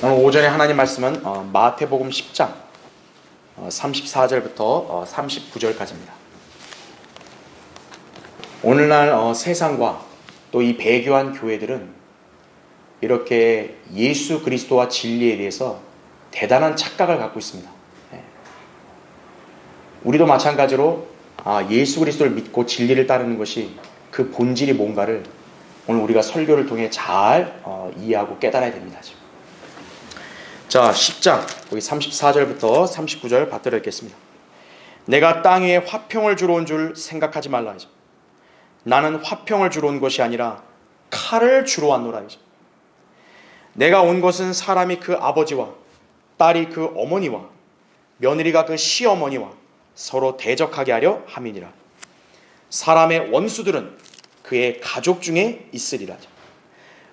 오늘 오전에 하나님 말씀은 마태복음 10장 34절부터 39절까지입니다. 오늘날 세상과 또 이 배교한 교회들은 이렇게 예수 그리스도와 진리에 대해서 대단한 착각을 갖고 있습니다. 우리도 마찬가지로 예수 그리스도를 믿고 진리를 따르는 것이 그 본질이 뭔가를 오늘 우리가 설교를 통해 잘 이해하고 깨달아야 됩니다. 자, 10장 여기 34절부터 39절 받들어 읽겠습니다. 내가 땅 위에 화평을 주러 온 줄 생각하지 말라 하죠. 나는 화평을 주러 온 것이 아니라 칼을 주러 왔노라 하죠. 내가 온 것은 사람이 그 아버지와 딸이 그 어머니와 며느리가 그 시어머니와 서로 대적하게 하려 함이니라. 사람의 원수들은 그의 가족 중에 있으리라.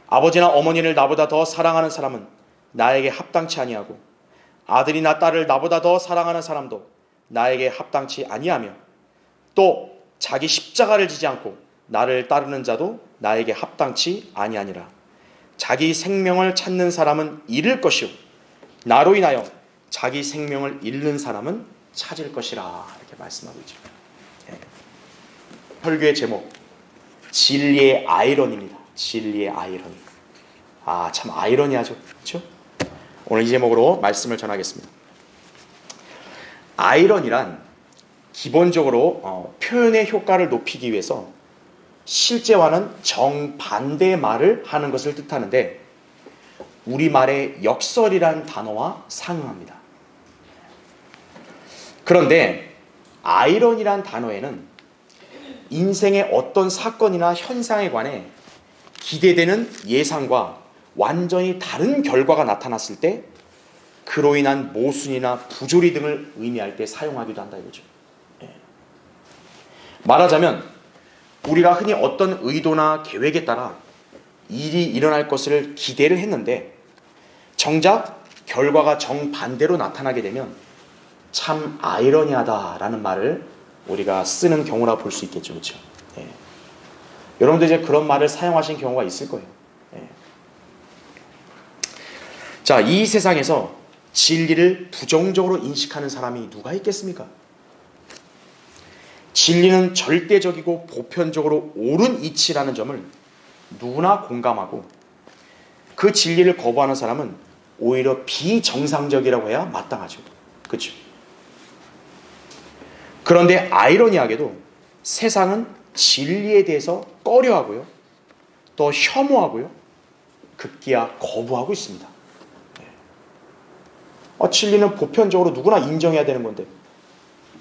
아버지나 어머니를 나보다 더 사랑하는 사람은 나에게 합당치 아니하고 아들이나 딸을 나보다 더 사랑하는 사람도 나에게 합당치 아니하며 또 자기 십자가를 지지 않고 나를 따르는 자도 나에게 합당치 아니하니라. 자기 생명을 찾는 사람은 잃을 것이요 나로 인하여 자기 생명을 잃는 사람은 찾을 것이라. 이렇게 말씀하고 있죠. 설교의 제목 진리의 아이러니입니다. 진리의 아이러니. 참 아이러니하죠. 그렇죠? 오늘 이 제목으로 말씀을 전하겠습니다. 아이러니란 기본적으로 표현의 효과를 높이기 위해서 실제와는 정반대의 말을 하는 것을 뜻하는데 우리말의 역설이란 단어와 상응합니다. 그런데 아이러니란 단어에는 인생의 어떤 사건이나 현상에 관해 기대되는 예상과 완전히 다른 결과가 나타났을 때 그로 인한 모순이나 부조리 등을 의미할 때 사용하기도 한다 이거죠. 말하자면 우리가 흔히 어떤 의도나 계획에 따라 일이 일어날 것을 기대를 했는데 정작 결과가 정반대로 나타나게 되면 참 아이러니하다라는 말을 우리가 쓰는 경우라 볼 수 있겠죠. 그렇죠? 여러분도 이제 그런 말을 사용하신 경우가 있을 거예요. 자, 이 세상에서 진리를 부정적으로 인식하는 사람이 누가 있겠습니까? 진리는 절대적이고 보편적으로 옳은 이치라는 점을 누구나 공감하고 그 진리를 거부하는 사람은 오히려 비정상적이라고 해야 마땅하죠. 그렇죠? 그런데 아이러니하게도 세상은 진리에 대해서 꺼려하고요. 또 혐오하고요. 급기야 거부하고 있습니다. 진리는 보편적으로 누구나 인정해야 되는 건데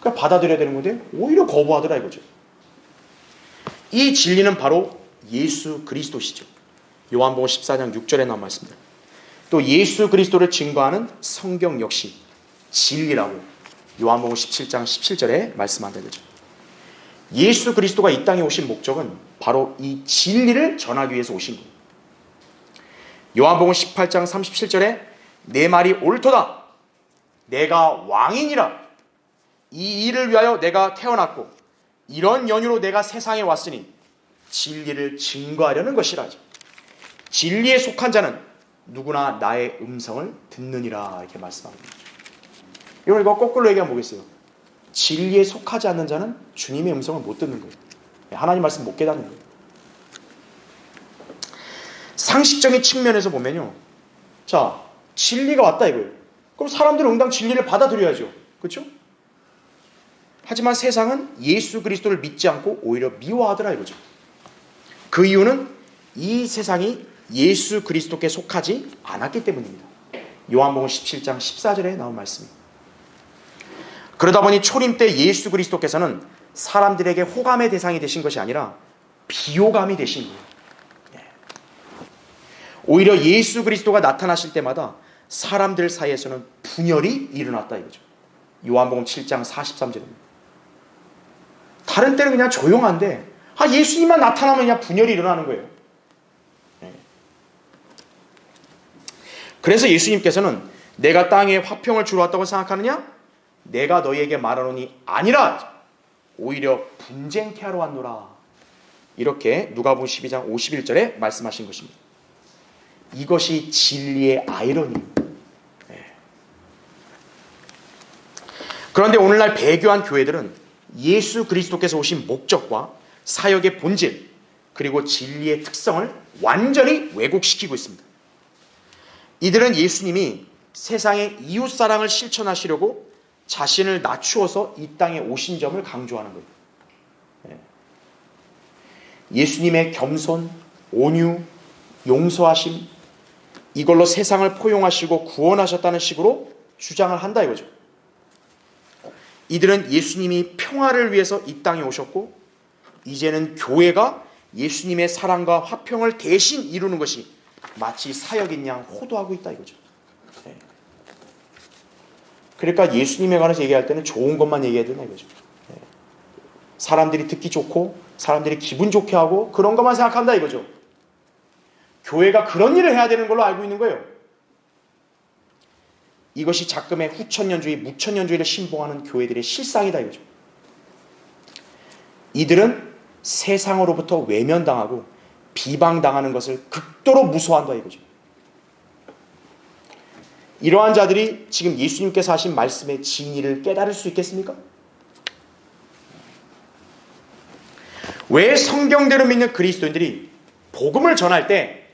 그러니까 받아들여야 되는 건데 오히려 거부하더라 이거죠. 이 진리는 바로 예수 그리스도시죠. 요한복음 14장 6절에 나온 말씀입니다. 또 예수 그리스도를 증거하는 성경 역시 진리라고 요한복음 17장 17절에 말씀한다 이거죠. 예수 그리스도가 이 땅에 오신 목적은 바로 이 진리를 전하기 위해서 오신 거예요. 요한복음 18장 37절에 내 말이 옳도다. 내가 왕이니라. 이 일을 위하여 내가 태어났고 이런 연유로 내가 세상에 왔으니 진리를 증거하려는 것이라. 진리에 속한 자는 누구나 나의 음성을 듣느니라. 이렇게 말씀합니다. 이걸 이거 거꾸로 얘기하면 뭐겠어요? 진리에 속하지 않는 자는 주님의 음성을 못 듣는 거예요. 하나님 말씀 못 깨닫는 거예요. 상식적인 측면에서 보면요. 자, 진리가 왔다 이거예요. 그럼 사람들은 응당 진리를 받아들여야죠. 그렇죠? 하지만 세상은 예수 그리스도를 믿지 않고 오히려 미워하더라 이거죠. 그 이유는 이 세상이 예수 그리스도께 속하지 않았기 때문입니다. 요한복음 17장 14절에 나온 말씀입니다. 그러다 보니 초림 때 예수 그리스도께서는 사람들에게 호감의 대상이 되신 것이 아니라 비호감이 되신 거예요. 오히려 예수 그리스도가 나타나실 때마다 사람들 사이에서는 분열이 일어났다 이거죠. 요한복음 7장 43절입니다. 다른 때는 그냥 조용한데 예수님만 나타나면 그냥 분열이 일어나는 거예요. 그래서 예수님께서는 내가 땅에 화평을 주러 왔다고 생각하느냐? 내가 너희에게 말하노니 아니라 오히려 분쟁케 하러 왔노라. 이렇게 누가복음 12장 51절에 말씀하신 것입니다. 이것이 진리의 아이러니입니다. 그런데 오늘날 배교한 교회들은 예수 그리스도께서 오신 목적과 사역의 본질, 그리고 진리의 특성을 완전히 왜곡시키고 있습니다. 이들은 예수님이 세상의 이웃사랑을 실천하시려고 자신을 낮추어서 이 땅에 오신 점을 강조하는 거예요. 예수님의 겸손, 온유, 용서하심, 이걸로 세상을 포용하시고 구원하셨다는 식으로 주장을 한다 이거죠. 이들은 예수님이 평화를 위해서 이 땅에 오셨고 이제는 교회가 예수님의 사랑과 화평을 대신 이루는 것이 마치 사역인 양 호도하고 있다 이거죠. 그러니까 예수님에 관해서 얘기할 때는 좋은 것만 얘기해야 되나 이거죠. 사람들이 듣기 좋고 사람들이 기분 좋게 하고 그런 것만 생각한다 이거죠. 교회가 그런 일을 해야 되는 걸로 알고 있는 거예요. 이것이 작금의 후천년주의, 무천년주의를 신봉하는 교회들의 실상이다 이거죠. 이들은 세상으로부터 외면당하고 비방당하는 것을 극도로 무서워한다 이거죠. 이러한 자들이 지금 예수님께서 하신 말씀의 진리를 깨달을 수 있겠습니까? 왜 성경대로 믿는 그리스도인들이 복음을 전할 때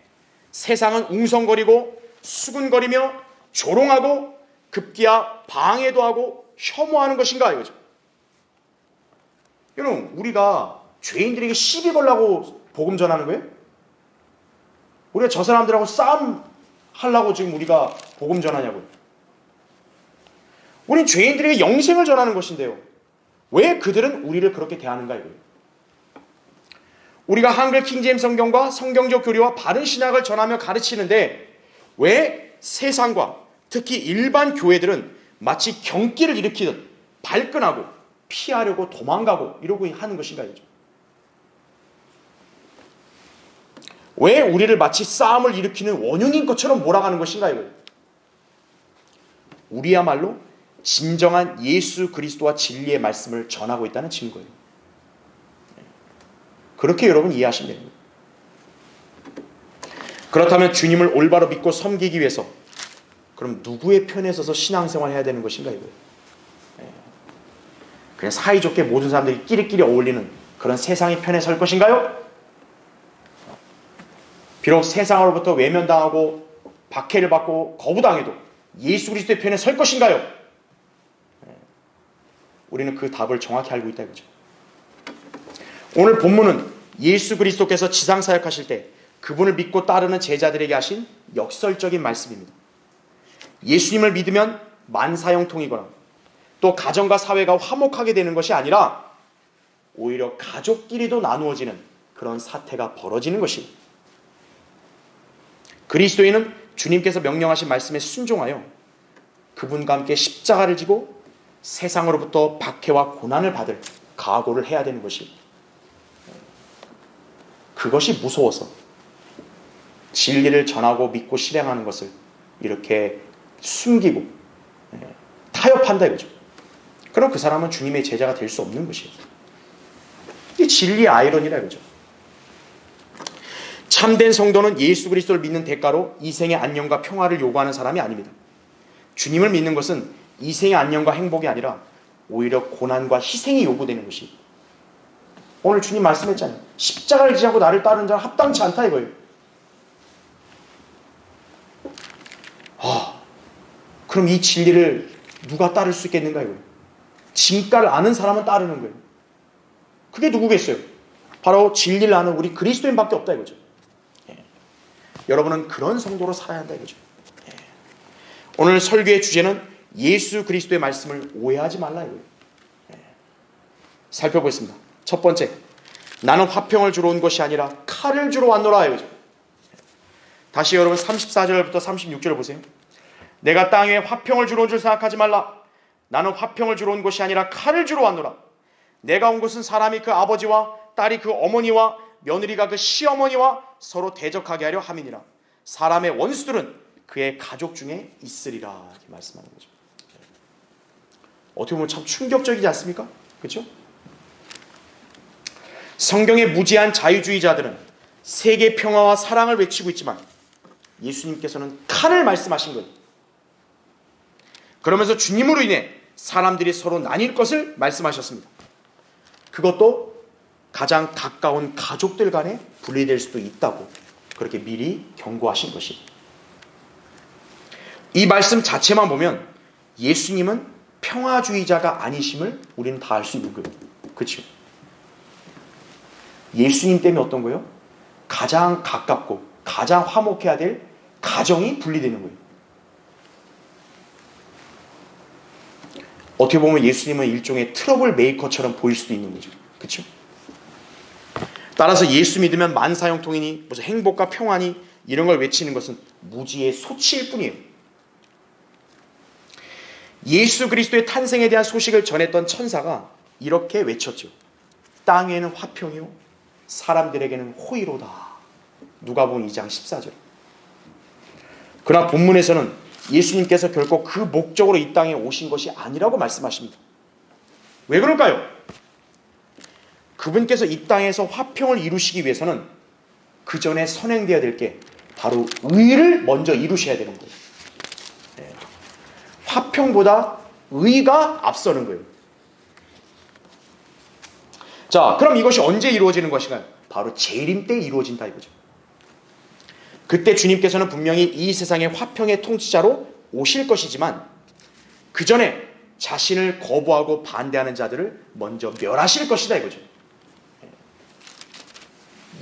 세상은 웅성거리고 수군거리며 조롱하고 급기야 방해도 하고 혐오하는 것인가 이거죠. 여러분, 우리가 죄인들에게 시비 걸라고 복음 전하는 거예요? 우리가 저 사람들하고 싸움 하려고 지금 우리가 복음 전하냐고요? 우린 죄인들에게 영생을 전하는 것인데요. 왜 그들은 우리를 그렇게 대하는가 이거예요. 우리가 한글 킹제임스 성경과 성경적 교리와 바른 신학을 전하며 가르치는데 왜 세상과 특히 일반 교회들은 마치 경기를 일으키듯 발끈하고 피하려고 도망가고 이러고 하는 것인가 이죠. 왜 우리를 마치 싸움을 일으키는 원흉인 것처럼 몰아가는 것인가 이거예요. 우리야말로 진정한 예수 그리스도와 진리의 말씀을 전하고 있다는 증거예요. 그렇게 여러분 이해하시면 됩니다. 그렇다면 주님을 올바로 믿고 섬기기 위해서 그럼 누구의 편에 서서 신앙생활을 해야 되는 것인가 이거예요. 그냥 사이좋게 모든 사람들이 끼리끼리 어울리는 그런 세상의 편에 설 것인가요? 비록 세상으로부터 외면당하고 박해를 받고 거부당해도 예수 그리스도의 편에 설 것인가요? 우리는 그 답을 정확히 알고 있다 이거죠. 오늘 본문은 예수 그리스도께서 지상사역하실 때 그분을 믿고 따르는 제자들에게 하신 역설적인 말씀입니다. 예수님을 믿으면 만사형통이거나 또 가정과 사회가 화목하게 되는 것이 아니라 오히려 가족끼리도 나누어지는 그런 사태가 벌어지는 것입니다. 그리스도인은 주님께서 명령하신 말씀에 순종하여 그분과 함께 십자가를 지고 세상으로부터 박해와 고난을 받을 각오를 해야 되는 것입니다. 그것이 무서워서 진리를 전하고 믿고 실행하는 것을 이렇게 숨기고 타협한다 이거죠. 그럼 그 사람은 주님의 제자가 될 수 없는 것이에요. 이게 진리의 아이러니라 이거죠. 참된 성도는 예수 그리스도를 믿는 대가로 이생의 안녕과 평화를 요구하는 사람이 아닙니다. 주님을 믿는 것은 이생의 안녕과 행복이 아니라 오히려 고난과 희생이 요구되는 것이. 오늘 주님 말씀했잖아요. 십자가를 지하고 나를 따르는 자는 합당치 않다 이거예요. 그럼 이 진리를 누가 따를 수 있겠는가 이거예요. 진가를 아는 사람은 따르는 거예요. 그게 누구겠어요? 바로 진리를 아는 우리 그리스도인밖에 없다 이거죠. 여러분은 그런 성도로 살아야 한다 이거죠. 오늘 설교의 주제는 예수 그리스도의 말씀을 오해하지 말라 이거예요. 살펴보겠습니다. 첫 번째, 나는 화평을 주러 온 것이 아니라 칼을 주러 왔노라 이거죠. 다시 여러분 34절부터 36절을 보세요. 내가 땅에 화평을 주러 온 줄 생각하지 말라. 나는 화평을 주러 온 것이 아니라 칼을 주러 왔노라. 내가 온 것은 사람이 그 아버지와 딸이 그 어머니와 며느리가 그 시어머니와 서로 대적하게 하려 함이니라. 사람의 원수들은 그의 가족 중에 있으리라. 이렇게 말씀하는 거죠. 어떻게 보면 참 충격적이지 않습니까? 그렇죠? 성경의 무지한 자유주의자들은 세계 평화와 사랑을 외치고 있지만 예수님께서는 칼을 말씀하신 거예요. 그러면서 주님으로 인해 사람들이 서로 나뉠 것을 말씀하셨습니다. 그것도 가장 가까운 가족들 간에 분리될 수도 있다고 그렇게 미리 경고하신 것입니다. 이 말씀 자체만 보면 예수님은 평화주의자가 아니심을 우리는 다 알 수 있는 거예요. 그렇죠? 예수님 때문에 어떤 거예요? 가장 가깝고 가장 화목해야 될 가정이 분리되는 거예요. 어떻게 보면 예수님은 일종의 트러블 메이커처럼 보일 수도 있는 거죠. 그렇죠? 따라서 예수 믿으면 만사형통이니 무슨 행복과 평안이 이런 걸 외치는 것은 무지의 소치일 뿐이에요. 예수 그리스도의 탄생에 대한 소식을 전했던 천사가 이렇게 외쳤죠. 땅에는 화평이요 사람들에게는 호의로다. 누가복음 2장 14절. 그러나 본문에서는 예수님께서 결코 그 목적으로 이 땅에 오신 것이 아니라고 말씀하십니다. 왜 그럴까요? 그분께서 이 땅에서 화평을 이루시기 위해서는 그 전에 선행되어야 될 게 바로 의를 먼저 이루셔야 되는 거예요. 화평보다 의가 앞서는 거예요. 자, 그럼 이것이 언제 이루어지는 것인가요? 바로 재림 때 이루어진다 이거죠. 그때 주님께서는 분명히 이 세상의 화평의 통치자로 오실 것이지만 그 전에 자신을 거부하고 반대하는 자들을 먼저 멸하실 것이다 이거죠.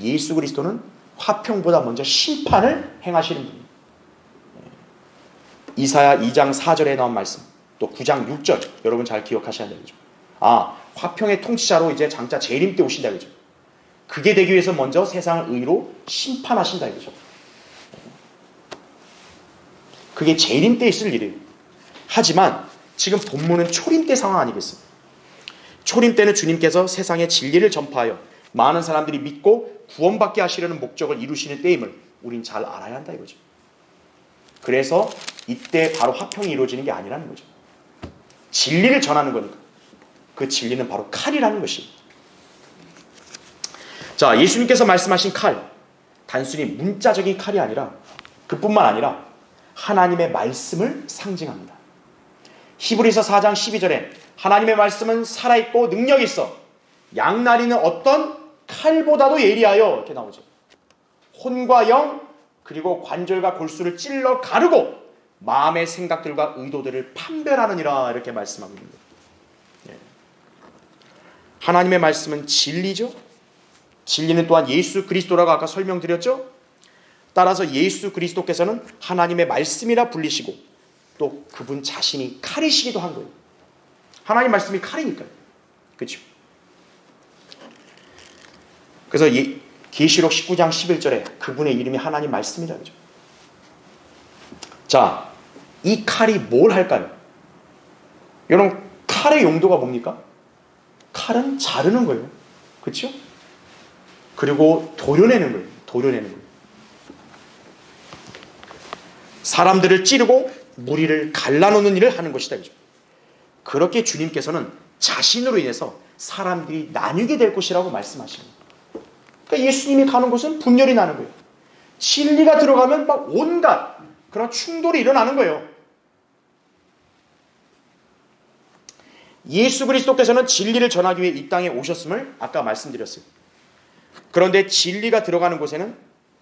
예수 그리스도는 화평보다 먼저 심판을 행하시는 분입니다. 이사야 2장 4절에 나온 말씀, 또 9장 6절 여러분 잘 기억하셔야 되죠. 화평의 통치자로 이제 장차 재림 때 오신다 이거죠. 그게 되기 위해서 먼저 세상을 의로 심판하신다 이거죠. 그게 재림 때 있을 일이에요. 하지만 지금 본문은 초림 때 상황 아니겠어요? 초림 때는 주님께서 세상에 진리를 전파하여 많은 사람들이 믿고 구원받게 하시려는 목적을 이루시는 때임을 우린 잘 알아야 한다 이거죠. 그래서 이때 바로 화평이 이루어지는 게 아니라는 거죠. 진리를 전하는 거니까. 그 진리는 바로 칼이라는 것입니다. 자, 예수님께서 말씀하신 칼, 단순히 문자적인 칼이 아니라 그뿐만 아니라 하나님의 말씀을 상징합니다. 히브리서 4장 12절에 하나님의 말씀은 살아있고 능력이 있어 양날이는 어떤 칼보다도 예리하여 이렇게 나오죠. 혼과 영 그리고 관절과 골수를 찔러 가르고 마음의 생각들과 의도들을 판별하느니라 이렇게 말씀하고 있습니다. 하나님의 말씀은 진리죠. 진리는 또한 예수 그리스도라고 아까 설명드렸죠. 따라서 예수 그리스도께서는 하나님의 말씀이라 불리시고 또 그분 자신이 칼이시기도 한 거예요. 하나님 말씀이 칼이니까요. 그렇죠? 그래서 계시록 19장 11절에 그분의 이름이 하나님 말씀이라 그러죠. 자, 이 칼이 뭘 할까요? 여러분, 칼의 용도가 뭡니까? 칼은 자르는 거예요. 그렇죠? 그리고 도려내는 거예요. 도려내는 거예요. 사람들을 찌르고 무리를 갈라놓는 일을 하는 것이다. 그렇죠? 그렇게 주님께서는 자신으로 인해서 사람들이 나뉘게 될 것이라고 말씀하십니다. 그러니까 예수님이 가는 곳은 분열이 나는 거예요. 진리가 들어가면 막 온갖 그런 충돌이 일어나는 거예요. 예수 그리스도께서는 진리를 전하기 위해 이 땅에 오셨음을 아까 말씀드렸어요. 그런데 진리가 들어가는 곳에는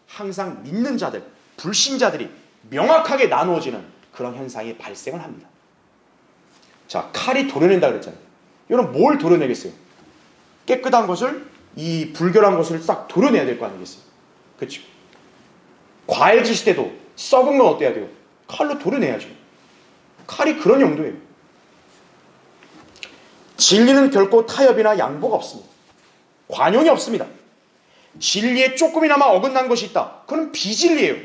항상 믿는 자들, 불신자들이 명확하게 나누어지는 그런 현상이 발생을 합니다. 자, 칼이 도려낸다 그랬잖아요. 이건 뭘 도려내겠어요? 깨끗한 것을, 이 불결한 것을 싹 도려내야 될 거 아니겠어요? 그렇죠? 과일 드실 때도 썩은 건 어때야 돼요? 칼로 도려내야죠. 칼이 그런 용도예요. 진리는 결코 타협이나 양보가 없습니다. 관용이 없습니다. 진리에 조금이나마 어긋난 것이 있다. 그건 비진리예요.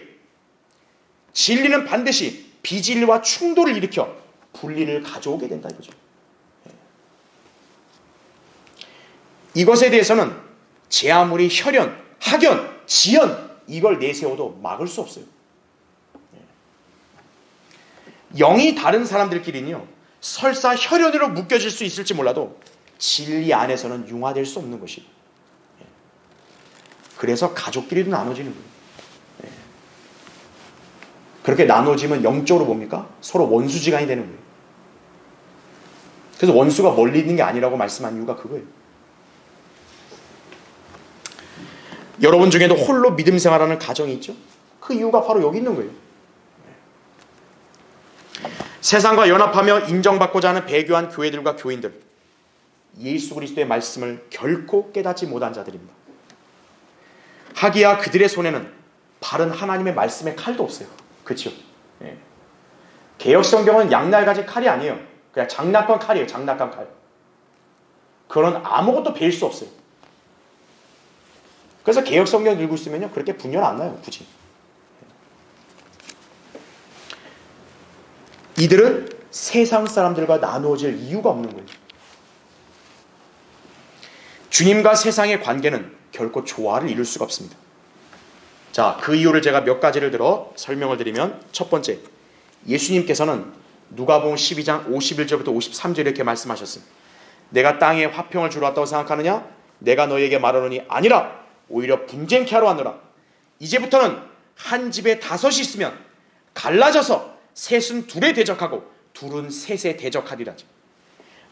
진리는 반드시 비진리와 충돌을 일으켜 분리를 가져오게 된다 이거죠. 이것에 대해서는 제 아무리 혈연, 학연, 지연 이걸 내세워도 막을 수 없어요. 영이 다른 사람들끼리는요, 설사 혈연으로 묶여질 수 있을지 몰라도 진리 안에서는 융화될 수 없는 것이에요. 그래서 가족끼리도 나눠지는 거예요. 그렇게 나눠지면 영적으로 뭡니까? 서로 원수지간이 되는 거예요. 그래서 원수가 멀리 있는 게 아니라고 말씀한 이유가 그거예요. 여러분 중에도 홀로 믿음 생활하는 가정이 있죠? 그 이유가 바로 여기 있는 거예요. 세상과 연합하며 인정받고자 하는 배교한 교회들과 교인들, 예수 그리스도의 말씀을 결코 깨닫지 못한 자들입니다. 하기야 그들의 손에는 바른 하나님의 말씀의 칼도 없어요. 그렇죠? 예. 개역 성경은 양날가지 칼이 아니에요. 그냥 장난감 칼이에요. 장난감 칼. 그런 아무것도 배울 수 없어요. 그래서 개역 성경 읽고 있으면요 그렇게 분열 안 나요. 굳이. 이들은 세상 사람들과 나누어질 이유가 없는 거예요. 주님과 세상의 관계는 결코 조화를 이룰 수가 없습니다. 자, 그 이유를 제가 몇 가지를 들어 설명을 드리면, 첫 번째, 예수님께서는 누가복음 12장 51절부터 53절 이렇게 말씀하셨습니다. 내가 땅에 화평을 주러 왔다고 생각하느냐? 내가 너희에게 말하노니 아니라 오히려 분쟁케 하러 왔노라. 이제부터는 한 집에 5이 있으면 갈라져서 셋은 둘에 대적하고 둘은 셋에 대적하리라.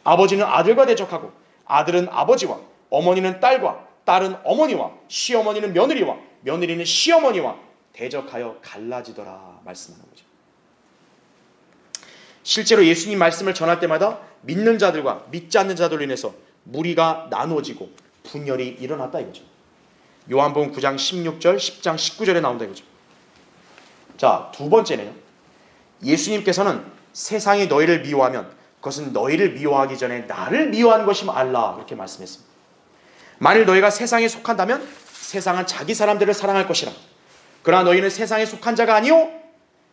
아버지는 아들과 대적하고 아들은 아버지와, 어머니는 딸과, 딸은 어머니와, 시어머니는 며느리와, 며느리는 시어머니와 대적하여 갈라지더라 말씀하는 거죠. 실제로 예수님 말씀을 전할 때마다 믿는 자들과 믿지 않는 자들로 인해서 무리가 나누어지고 분열이 일어났다 이거죠. 요한복음 9장 16절, 10장 19절에 나온다 이거죠. 자, 두 번째는요. 예수님께서는 세상이 너희를 미워하면 그것은 너희를 미워하기 전에 나를 미워한 것이 알라 이렇게 말씀했습니다. 만일 너희가 세상에 속한다면 세상은 자기 사람들을 사랑할 것이라. 그러나 너희는 세상에 속한 자가 아니요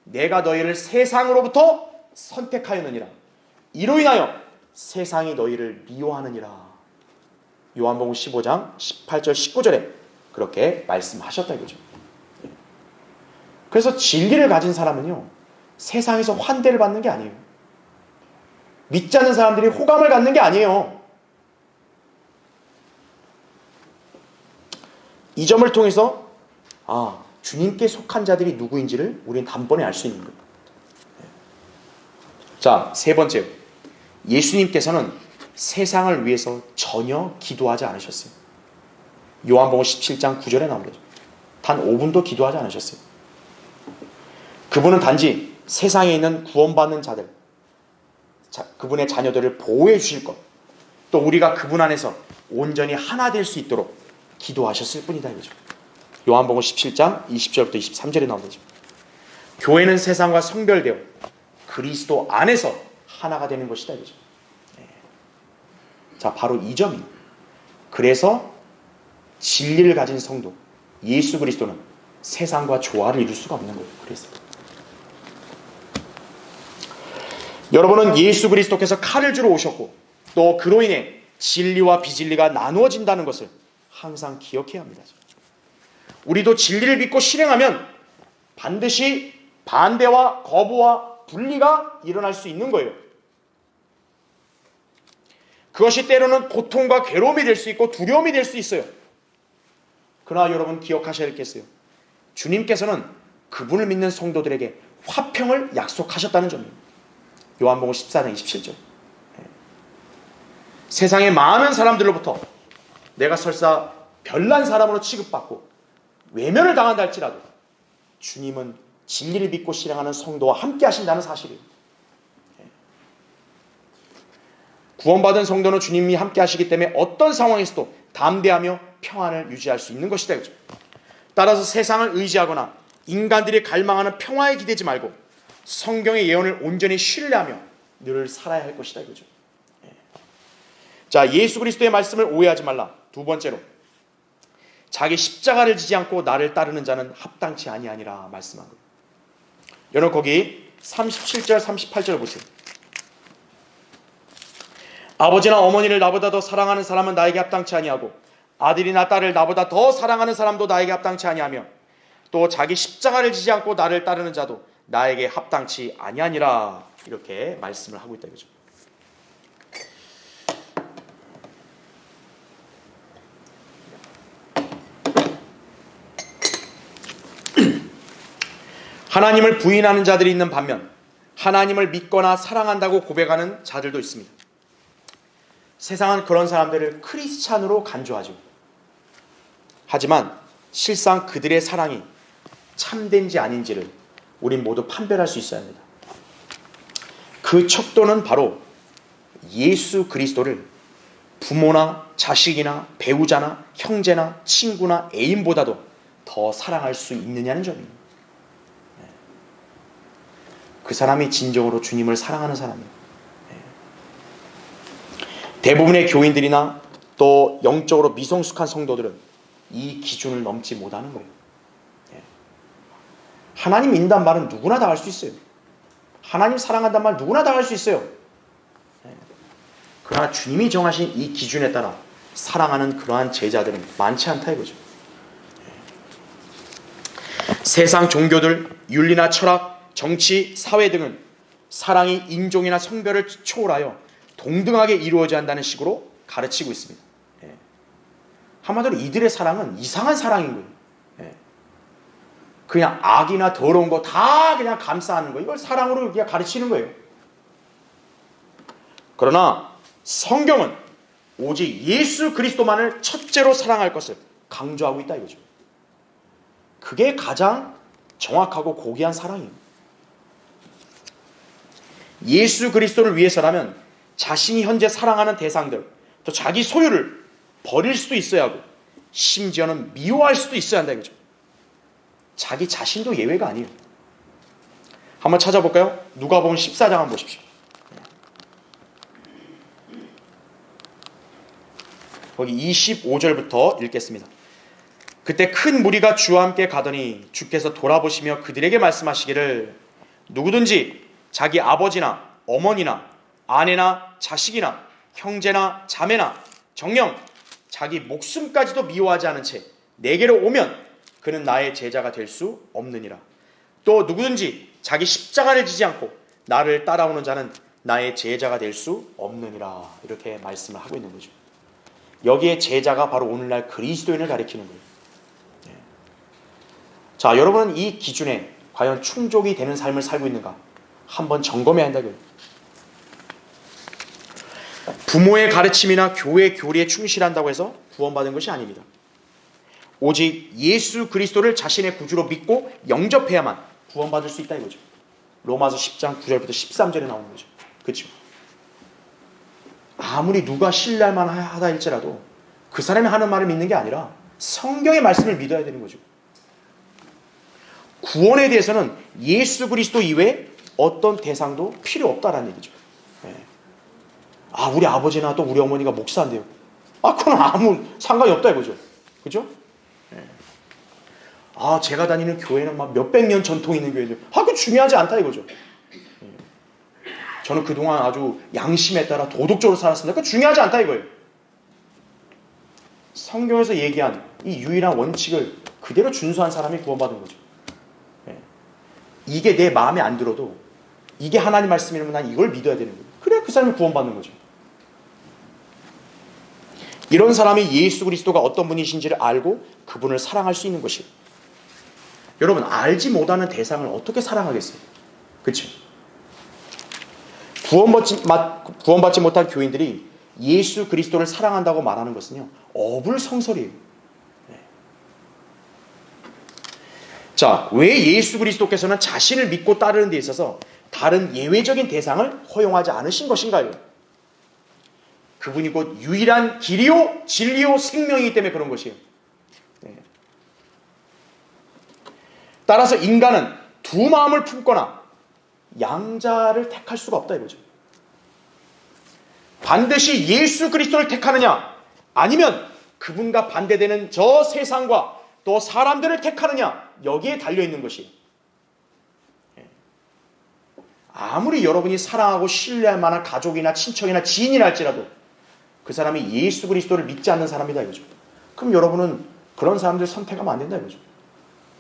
내가 너희를 세상으로부터 선택하였느니라. 이로 인하여 세상이 너희를 미워하느니라. 요한복음 15장 18절 19절에 그렇게 말씀하셨다 이거죠. 그래서 진리를 가진 사람은요 세상에서 환대를 받는 게 아니에요. 믿지 않는 사람들이 호감을 갖는 게 아니에요. 이 점을 통해서 주님께 속한 자들이 누구인지를 우리는 단번에 알 수 있는 거예요. 자, 세 번째, 예수님께서는 세상을 위해서 전혀 기도하지 않으셨어요. 요한복음 17장 9절에 나옵니다. 단 5분도 기도하지 않으셨어요. 그분은 단지 세상에 있는 구원받는 자들, 그분의 자녀들을 보호해 주실 것, 또 우리가 그분 안에서 온전히 하나 될 수 있도록 기도하셨을 뿐이다 이거죠. 요한복음 17장 20절부터 23절에 나온 거죠. 교회는 세상과 성별되어 그리스도 안에서 하나가 되는 것이다 이거죠. 자, 바로 이 점이에요. 그래서 진리를 가진 성도 예수 그리스도는 세상과 조화를 이룰 수가 없는 거예요. 그래서 여러분은 예수 그리스도께서 칼을 주러 오셨고 또 그로 인해 진리와 비진리가 나누어진다는 것을 항상 기억해야 합니다. 우리도 진리를 믿고 실행하면 반드시 반대와 거부와 분리가 일어날 수 있는 거예요. 그것이 때로는 고통과 괴로움이 될 수 있고 두려움이 될 수 있어요. 그러나 여러분 기억하셔야 겠어요. 주님께서는 그분을 믿는 성도들에게 화평을 약속하셨다는 점이에요. 요한복음 14장 27절. 세상의 많은 사람들로부터 내가 설사 별난 사람으로 취급받고 외면을 당한다 할지라도 주님은 진리를 믿고 실행하는 성도와 함께 하신다는 사실이에요. 구원받은 성도는 주님이 함께 하시기 때문에 어떤 상황에서도 담대하며 평안을 유지할 수 있는 것이다. 그렇죠? 따라서 세상을 의지하거나 인간들이 갈망하는 평화에 기대지 말고 성경의 예언을 온전히 신뢰하며 늘 살아야 할 것이다. 그렇죠? 자, 예수 그리스도의 말씀을 오해하지 말라. 두 번째로, 자기 십자가를 지지 않고 나를 따르는 자는 합당치 아니하니라 말씀한 거예요. 여러분 거기 37절 38절 보세요. 아버지나 어머니를 나보다 더 사랑하는 사람은 나에게 합당치 아니하고 아들이나 딸을 나보다 더 사랑하는 사람도 나에게 합당치 아니하며 또 자기 십자가를 지지 않고 나를 따르는 자도 나에게 합당치 아니하니라 이렇게 말씀을 하고 있다 이거죠. 하나님을 부인하는 자들이 있는 반면 하나님을 믿거나 사랑한다고 고백하는 자들도 있습니다. 세상은 그런 사람들을 크리스찬으로 간주하죠. 하지만 실상 그들의 사랑이 참된지 아닌지를 우린 모두 판별할 수 있어야 합니다. 그 척도는 바로 예수 그리스도를 부모나 자식이나 배우자나 형제나 친구나 애인보다도 더 사랑할 수 있느냐는 점이에요. 그 사람이 진정으로 주님을 사랑하는 사람이에요. 대부분의 교인들이나 또 영적으로 미성숙한 성도들은 이 기준을 넘지 못하는 거예요. 하나님 믿는다는 말은 누구나 다 할 수 있어요. 하나님 사랑한다는 말 누구나 다 할 수 있어요. 그러나 주님이 정하신 이 기준에 따라 사랑하는 그러한 제자들은 많지 않다 이거죠. 세상 종교들, 윤리나 철학, 정치, 사회 등은 사랑이 인종이나 성별을 초월하여 동등하게 이루어져야 한다는 식으로 가르치고 있습니다. 한마디로 이들의 사랑은 이상한 사랑인 거예요. 그냥 악이나 더러운 거 다 그냥 감싸는 거, 이걸 사랑으로 그냥 가르치는 거예요. 그러나 성경은 오직 예수 그리스도만을 첫째로 사랑할 것을 강조하고 있다 이거죠. 그게 가장 정확하고 고귀한 사랑이에요. 예수 그리스도를 위해서라면 자신이 현재 사랑하는 대상들, 또 자기 소유를 버릴 수도 있어야 하고 심지어는 미워할 수도 있어야 한다 이거죠. 자기 자신도 예외가 아니에요. 한번 찾아볼까요? 누가복음 14장 한번 보십시오. 거기 25절부터 읽겠습니다. 그때 큰 무리가 주와 함께 가더니 주께서 돌아보시며 그들에게 말씀하시기를 누구든지 자기 아버지나 어머니나 아내나 자식이나 형제나 자매나 정녕 자기 목숨까지도 미워하지 않은 채 내게로 오면 그는 나의 제자가 될 수 없느니라. 또 누구든지 자기 십자가를 지지 않고 나를 따라오는 자는 나의 제자가 될 수 없느니라. 이렇게 말씀을 하고 있는 거죠. 여기에 제자가 바로 오늘날 그리스도인을 가리키는 거예요. 자, 여러분은 이 기준에 과연 충족이 되는 삶을 살고 있는가 한번 점검해야 한다고요. 부모의 가르침이나 교회 교리에 충실한다고 해서 구원받은 것이 아닙니다. 오직 예수 그리스도를 자신의 구주로 믿고 영접해야만 구원받을 수 있다 이거죠. 로마서 10장 9절부터 13절에 나오는 거죠. 그렇죠? 아무리 누가 신뢰할 만하다 할지라도 그 사람이 하는 말을 믿는 게 아니라 성경의 말씀을 믿어야 되는 거죠. 구원에 대해서는 예수 그리스도 이외에 어떤 대상도 필요 없다라는 얘기죠. 아, 우리 아버지나 또 우리 어머니가 목사인데요. 아, 그건 아무 상관이 없다 이거죠. 그죠? 아, 제가 다니는 교회는 막 몇백 년 전통 있는 교회인데, 아, 그건 중요하지 않다 이거죠. 저는 그동안 아주 양심에 따라 도덕적으로 살았습니다. 그건 중요하지 않다 이거예요. 성경에서 얘기한 이 유일한 원칙을 그대로 준수한 사람이 구원받은 거죠. 이게 내 마음에 안 들어도 이게 하나님 말씀이라면 난 이걸 믿어야 되는 거예요. 그래야 그 사람이 구원받는 거죠. 이런 사람이 예수 그리스도가 어떤 분이신지를 알고 그분을 사랑할 수 있는 것이에요. 여러분, 알지 못하는 대상을 어떻게 사랑하겠어요? 그렇죠? 구원받지 못한 교인들이 예수 그리스도를 사랑한다고 말하는 것은요, 어불성설이에요. 자, 왜 예수 그리스도께서는 자신을 믿고 따르는 데 있어서 다른 예외적인 대상을 허용하지 않으신 것인가요? 그분이 곧 유일한 길이요 진리요 생명이기 때문에 그런 것이에요. 따라서 인간은 두 마음을 품거나 양자를 택할 수가 없다 이거죠. 반드시 예수 그리스도를 택하느냐, 아니면 그분과 반대되는 저 세상과 또 사람들을 택하느냐, 여기에 달려있는 것이. 아무리 여러분이 사랑하고 신뢰할 만한 가족이나 친척이나 지인이라 할지라도 그 사람이 예수 그리스도를 믿지 않는 사람이다 이거죠. 그럼 여러분은 그런 사람들 선택하면 안 된다 이거죠.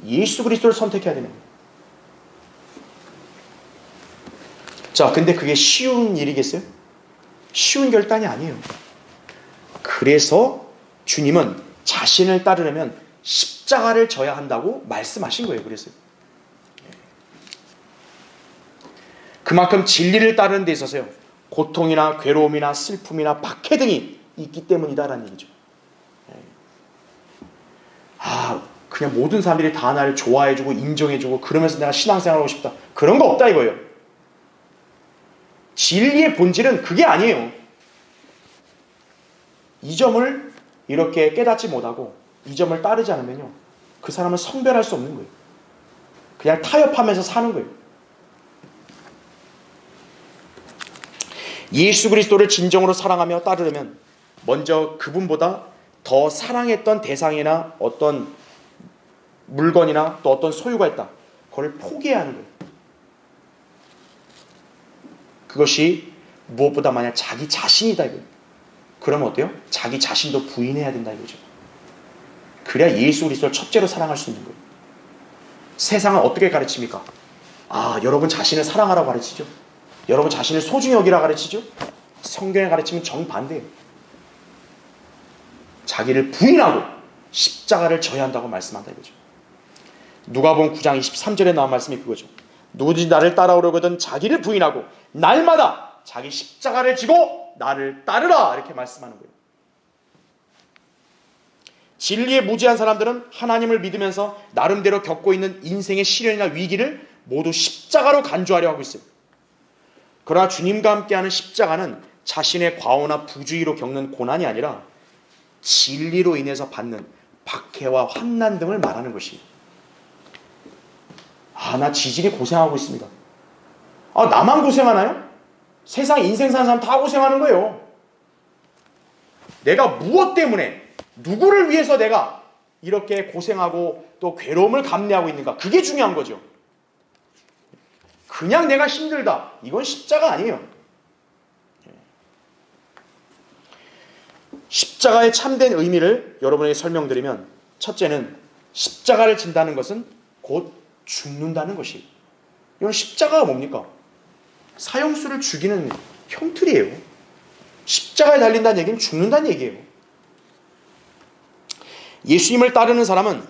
예수 그리스도를 선택해야 되는 거예요. 자, 근데 그게 쉬운 일이겠어요? 쉬운 결단이 아니에요. 그래서 주님은 자신을 따르려면 십자가를 져야 한다고 말씀하신 거예요. 그래서 그만큼 진리를 따르는 데 있어서요, 고통이나 괴로움이나 슬픔이나 박해 등이 있기 때문이다라는 얘기죠. 그냥 모든 사람들이 다 나를 좋아해주고 인정해주고 그러면서 내가 신앙생활하고 싶다. 그런 거 없다 이거예요. 진리의 본질은 그게 아니에요. 이 점을 이렇게 깨닫지 못하고 이 점을 따르지 않으면요, 그 사람은 성별할 수 없는 거예요. 그냥 타협하면서 사는 거예요. 예수 그리스도를 진정으로 사랑하며 따르려면 먼저 그분보다 더 사랑했던 대상이나 어떤 물건이나 또 어떤 소유가 있다, 그걸 포기해야 하는 거예요. 그것이 무엇보다 만약 자기 자신이다 이거예요. 그러면 어때요? 자기 자신도 부인해야 된다 이거죠. 그래야 예수 그리스도를 첫째로 사랑할 수 있는 거예요. 세상은 어떻게 가르칩니까? 여러분 자신을 사랑하라고 가르치죠. 여러분 자신을 소중히 여기라 가르치죠. 성경의 가르침은 정반대예요. 자기를 부인하고 십자가를 져야 한다고 말씀한다 이거죠. 누가복음 9장 23절에 나온 말씀이 그거죠. 누구든지 나를 따라오려거든 자기를 부인하고 날마다 자기 십자가를 지고 나를 따르라 이렇게 말씀하는 거예요. 진리에 무지한 사람들은 하나님을 믿으면서 나름대로 겪고 있는 인생의 시련이나 위기를 모두 십자가로 간주하려 하고 있어요. 그러나 주님과 함께하는 십자가는 자신의 과오나 부주의로 겪는 고난이 아니라 진리로 인해서 받는 박해와 환난 등을 말하는 것이에요. 나 지질이 고생하고 있습니다. 나만 고생하나요? 세상 인생 사는 사람 다 고생하는 거예요. 내가 무엇 때문에, 누구를 위해서 내가 이렇게 고생하고 또 괴로움을 감내하고 있는가, 그게 중요한 거죠. 그냥 내가 힘들다, 이건 십자가 아니에요. 십자가의 참된 의미를 여러분에게 설명드리면, 첫째는 십자가를 진다는 것은 곧 죽는다는 것이에요. 이건 십자가가 뭡니까? 사형수를 죽이는 형틀이에요. 십자가에 달린다는 얘기는 죽는다는 얘기예요. 예수님을 따르는 사람은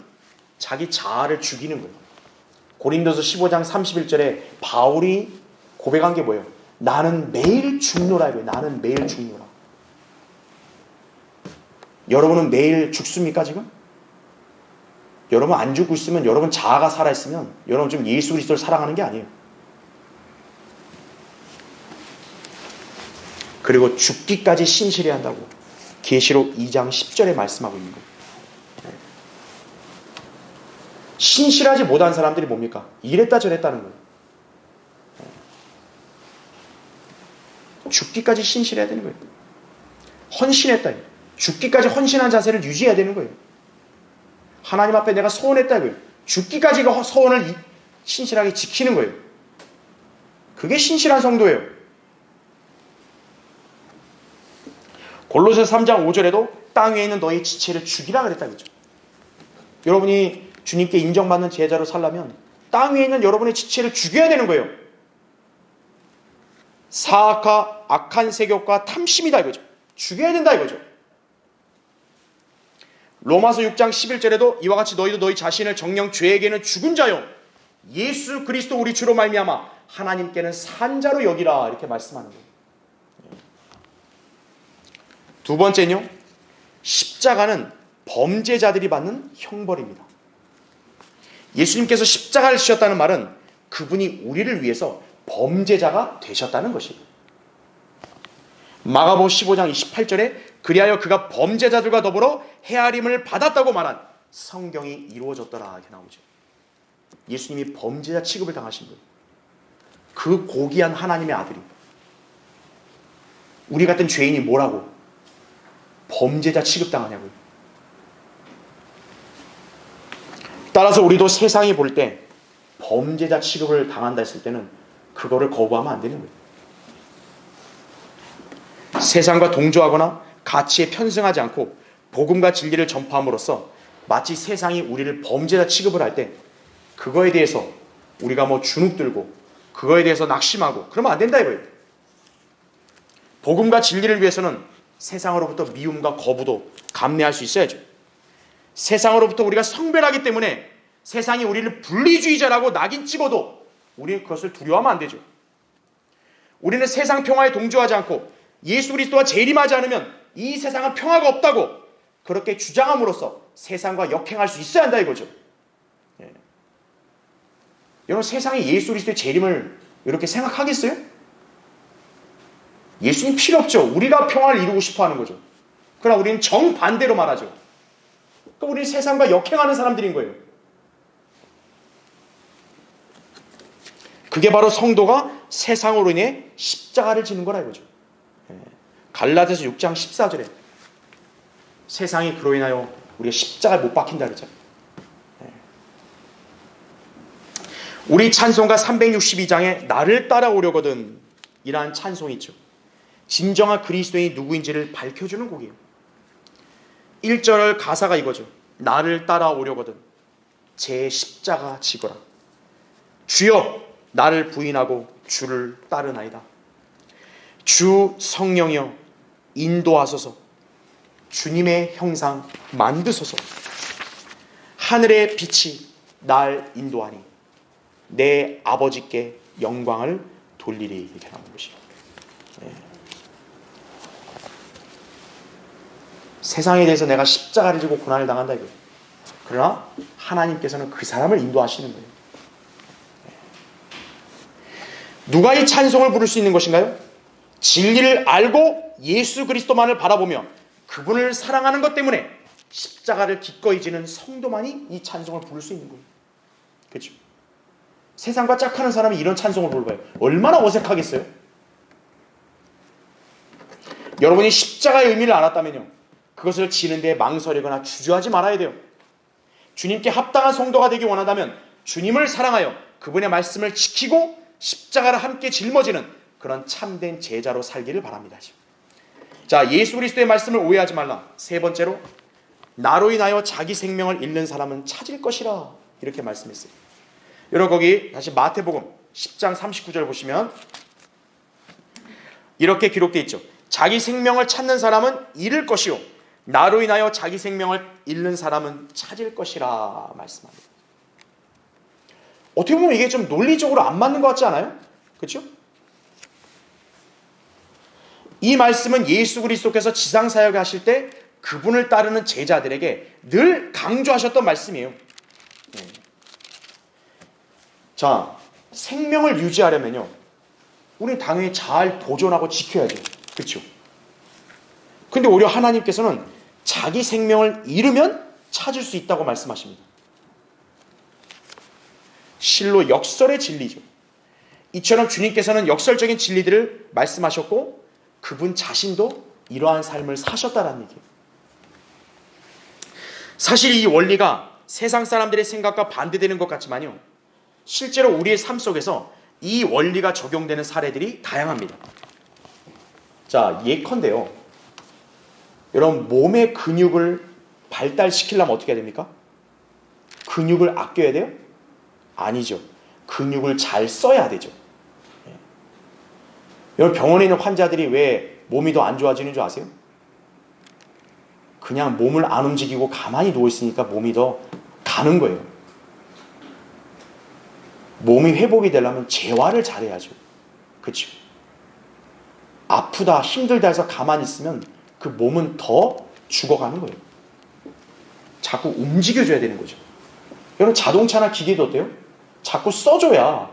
자기 자아를 죽이는 거예요. 고린도서 15장 31절에 바울이 고백한 게 뭐예요? 나는 매일 죽노라 이거예요. 나는 매일 죽노라. 여러분은 매일 죽습니까 지금? 여러분 안 죽고 있으면, 여러분 자아가 살아있으면 여러분 지금 예수 그리스도를 사랑하는 게 아니에요. 그리고 죽기까지 신실해야 한다고 계시록 2장 10절에 말씀하고 있는 거예요. 신실하지 못한 사람들이 뭡니까? 이랬다 저랬다는 거예요. 죽기까지 신실해야 되는 거예요. 헌신했다. 죽기까지 헌신한 자세를 유지해야 되는 거예요. 하나님 앞에 내가 서원했다 이거예요. 죽기까지 그 서원을 신실하게 지키는 거예요. 그게 신실한 성도예요. 골로새서 3장 5절에도 땅 위에 있는 너희 지체를 죽이라 그랬다 그랬죠. 여러분이 주님께 인정받는 제자로 살려면 땅 위에 있는 여러분의 지체를 죽여야 되는 거예요. 사악과 악한 세욕과 탐심이다 이거죠. 죽여야 된다 이거죠. 로마서 6장 11절에도 이와 같이 너희도 너희 자신을 정녕 죄에게는 죽은 자요 예수 그리스도 우리 주로 말미암아 하나님께는 산 자로 여기라 이렇게 말씀하는 거예요. 두 번째는요, 십자가는 범죄자들이 받는 형벌입니다. 예수님께서 십자가를 지셨다는 말은 그분이 우리를 위해서 범죄자가 되셨다는 것이에요. 마가복음 15장 28절에 그리하여 그가 범죄자들과 더불어 헤아림을 받았다고 말한 성경이 이루어졌더라 이렇게 나오죠. 예수님이 범죄자 취급을 당하신 거예요. 그 고귀한 하나님의 아들이 우리 같은 죄인이 뭐라고 범죄자 취급당하냐고요. 따라서 우리도 세상이 볼 때 범죄자 취급을 당한다 했을 때는 그거를 거부하면 안 되는 거예요. 세상과 동조하거나 가치에 편승하지 않고 복음과 진리를 전파함으로써 마치 세상이 우리를 범죄자 취급을 할 때 그거에 대해서 우리가 뭐 주눅 들고 그거에 대해서 낙심하고 그러면 안 된다 이거예요. 복음과 진리를 위해서는 세상으로부터 미움과 거부도 감내할 수 있어야죠. 세상으로부터 우리가 성별하기 때문에 세상이 우리를 분리주의자라고 낙인 찍어도 우리는 그것을 두려워하면 안 되죠. 우리는 세상 평화에 동조하지 않고 예수 그리스도와 재림하지 않으면 이 세상은 평화가 없다고 그렇게 주장함으로써 세상과 역행할 수 있어야 한다 이거죠. 예. 여러분 세상이 예수 그리스도의 재림을 이렇게 생각하겠어요? 예수님 필요 없죠. 우리가 평화를 이루고 싶어하는 거죠. 그러나 우리는 정반대로 말하죠. 그러니까 우리는 세상과 역행하는 사람들인 거예요. 그게 바로 성도가 세상으로 인해 십자가를 지는 거라 이거죠. 갈라디아서 6장 14절에 세상이 그로 인하여 우리가 십자가를 못 박힌다 그러죠. 우리 찬송가 362장에 나를 따라오려거든 이러한 찬송이 있죠. 진정한 그리스도인이 누구인지를 밝혀주는 곡이에요. 1절 가사가 이거죠. 나를 따라오려거든 제 십자가 지거라. 주여 나를 부인하고 주를 따르나이다. 주 성령이여 인도하소서. 주님의 형상 만드소서. 하늘의 빛이 날 인도하니 내 아버지께 영광을 돌리리. 이렇게 나오는 것이죠. 세상에 대해서 내가 십자가를 지고 고난을 당한다 이거예요. 그러나 하나님께서는 그 사람을 인도하시는 거예요. 누가 이 찬송을 부를 수 있는 것인가요? 진리를 알고 예수 그리스도만을 바라보며 그분을 사랑하는 것 때문에 십자가를 기꺼이 지는 성도만이 이 찬송을 부를 수 있는 거예요. 그렇죠? 세상과 짝하는 사람이 이런 찬송을 불러봐요. 얼마나 어색하겠어요? 여러분이 십자가의 의미를 알았다면요, 그것을 지는 데 망설이거나 주저하지 말아야 돼요. 주님께 합당한 성도가 되기 원한다면 주님을 사랑하여 그분의 말씀을 지키고 십자가를 함께 짊어지는 그런 참된 제자로 살기를 바랍니다. 자, 예수 그리스도의 말씀을 오해하지 말라. 세 번째로, 나로 인하여 자기 생명을 잃는 사람은 찾을 것이라. 이렇게 말씀했어요. 여러분 거기 다시 마태복음 10장 39절 보시면 이렇게 기록되어 있죠. 자기 생명을 찾는 사람은 잃을 것이요 나로 인하여 자기 생명을 잃는 사람은 찾을 것이라 말씀합니다. 어떻게 보면 이게 좀 논리적으로 안 맞는 것 같지 않아요? 그렇죠? 이 말씀은 예수 그리스도께서 지상사역을 하실 때 그분을 따르는 제자들에게 늘 강조하셨던 말씀이에요. 자, 생명을 유지하려면요, 우리는 당연히 잘 보존하고 지켜야죠. 그렇죠? 근데 오히려 하나님께서는 자기 생명을 잃으면 찾을 수 있다고 말씀하십니다. 실로 역설의 진리죠. 이처럼 주님께서는 역설적인 진리들을 말씀하셨고 그분 자신도 이러한 삶을 사셨다는 얘기예요. 사실 이 원리가 세상 사람들의 생각과 반대되는 것 같지만요, 실제로 우리의 삶 속에서 이 원리가 적용되는 사례들이 다양합니다. 자, 예컨대요, 여러분 몸의 근육을 발달시키려면 어떻게 해야 됩니까? 근육을 아껴야 돼요? 아니죠. 근육을 잘 써야 되죠. 여러분 병원에 있는 환자들이 왜 몸이 더 안 좋아지는 줄 아세요? 그냥 몸을 안 움직이고 가만히 누워있으니까 몸이 더 가는 거예요. 몸이 회복이 되려면 재활을 잘해야죠. 그렇죠? 아프다 힘들다 해서 가만히 있으면 그 몸은 더 죽어가는 거예요. 자꾸 움직여줘야 되는 거죠. 여러분 자동차나 기계도 어때요? 자꾸 써줘야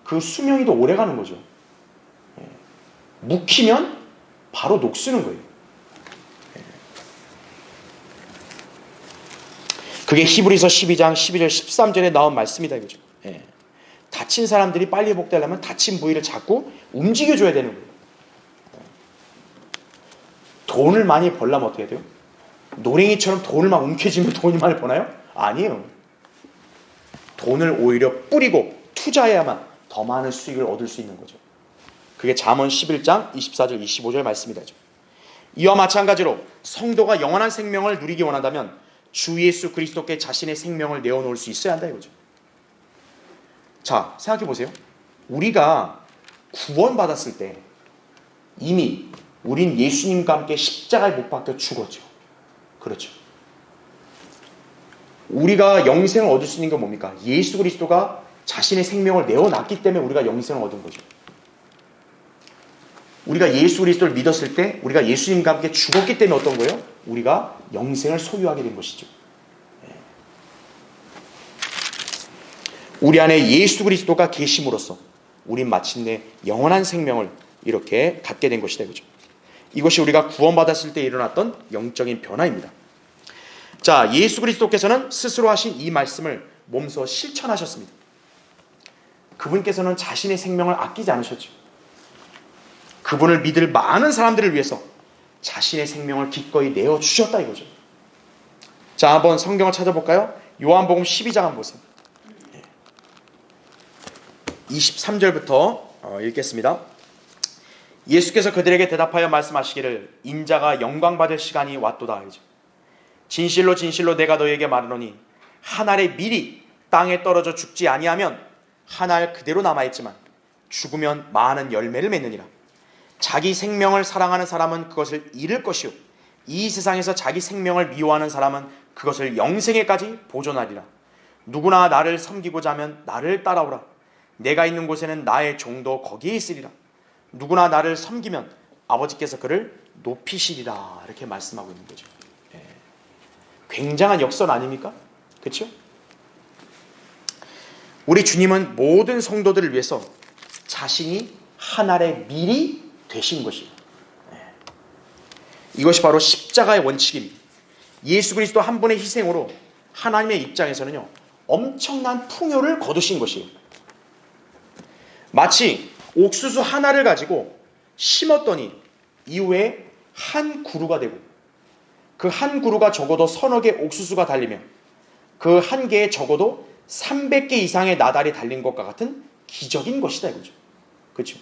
그 수명이 더 오래 가는 거죠. 묵히면 바로 녹쓰는 거예요. 그게 히브리서 12장 12절 13절에 나온 말씀이다 이거죠. 다친 사람들이 빨리 회복되려면 다친 부위를 자꾸 움직여줘야 되는 거예요. 돈을 많이 벌려면 어떻게 해야 돼요? 노랭이처럼 돈을 막 움켜쥐면 돈이 많이 버나요? 아니에요. 돈을 오히려 뿌리고 투자해야만 더 많은 수익을 얻을 수 있는 거죠. 그게 잠언 11장 24절 25절 말씀이다. 이와 마찬가지로 성도가 영원한 생명을 누리기 원한다면 주 예수 그리스도께 자신의 생명을 내어놓을 수 있어야 한다 이거죠. 자, 생각해 보세요. 우리가 구원받았을 때 이미 우린 예수님과 함께 십자가에 못 박혀 죽었죠. 그렇죠. 우리가 영생을 얻을 수 있는 건 뭡니까? 예수 그리스도가 자신의 생명을 내어놨기 때문에 우리가 영생을 얻은 거죠. 우리가 예수 그리스도를 믿었을 때 우리가 예수님과 함께 죽었기 때문에 어떤 거예요? 우리가 영생을 소유하게 된 것이죠. 우리 안에 예수 그리스도가 계심으로써 우린 마침내 영원한 생명을 이렇게 갖게 된 것이다. 그죠? 이것이 우리가 구원받았을 때 일어났던 영적인 변화입니다. 자, 예수 그리스도께서는 스스로 하신 이 말씀을 몸소 실천하셨습니다. 그분께서는 자신의 생명을 아끼지 않으셨죠. 그분을 믿을 많은 사람들을 위해서 자신의 생명을 기꺼이 내어주셨다 이거죠. 자, 한번 성경을 찾아볼까요? 요한복음 12장 한번 보세요. 23절부터 읽겠습니다. 예수께서 그들에게 대답하여 말씀하시기를 인자가 영광받을 시간이 왔도다. 진실로 진실로 내가 너희에게 말하노니 한 알의 밀이 땅에 떨어져 죽지 아니하면 한 알 그대로 남아있지만 죽으면 많은 열매를 맺느니라. 자기 생명을 사랑하는 사람은 그것을 잃을 것이요 이 세상에서 자기 생명을 미워하는 사람은 그것을 영생에까지 보존하리라. 누구나 나를 섬기고자 하면 나를 따라오라. 내가 있는 곳에는 나의 종도 거기에 있으리라. 누구나 나를 섬기면 아버지께서 그를 높이시리라. 이렇게 말씀하고 있는 거죠. 굉장한 역설 아닙니까? 그렇죠? 우리 주님은 모든 성도들을 위해서 자신이 한 알의 밀이 되신 것이에요. 이것이 바로 십자가의 원칙입니다. 예수 그리스도 한 분의 희생으로 하나님의 입장에서는요 엄청난 풍요를 거두신 것이에요. 마치 옥수수 하나를 가지고 심었더니 이후에 한 그루가 되고 그 한 그루가 적어도 서너 개 옥수수가 달리며 그 한 개에 적어도 300개 이상의 나달이 달린 것과 같은 기적인 것이다 이거죠. 그렇죠?